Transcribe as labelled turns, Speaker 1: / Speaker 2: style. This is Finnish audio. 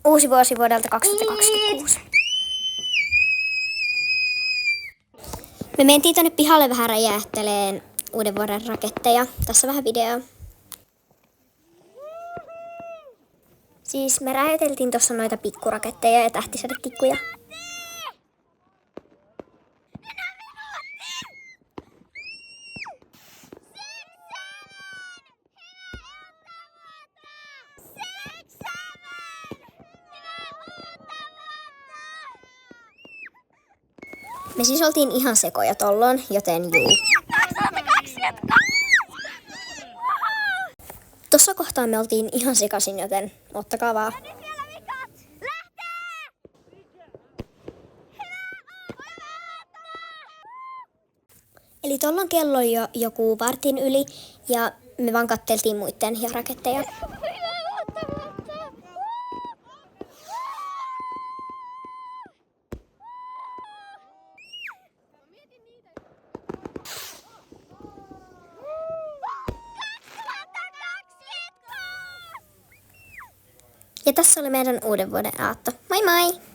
Speaker 1: Uusi vuosi vuodelta 2026. Me mentiin tonne pihalle vähän räjähteleen uuden vuoden raketteja. Tässä vähän videoa. Siis me räjäteltiin tuossa noita pikkuraketteja ja tähtisadetikkuja. Me siis oltiin ihan sekoja tolloin, joten juu. Tossa kohtaa me oltiin ihan sekasin, joten ottakaa vaan. Eli tollon kello on jo joku vartin yli ja me vaan katteltiin muitten ja raketteja. Ja tässä oli meidän uuden vuoden aatto. Moi moi!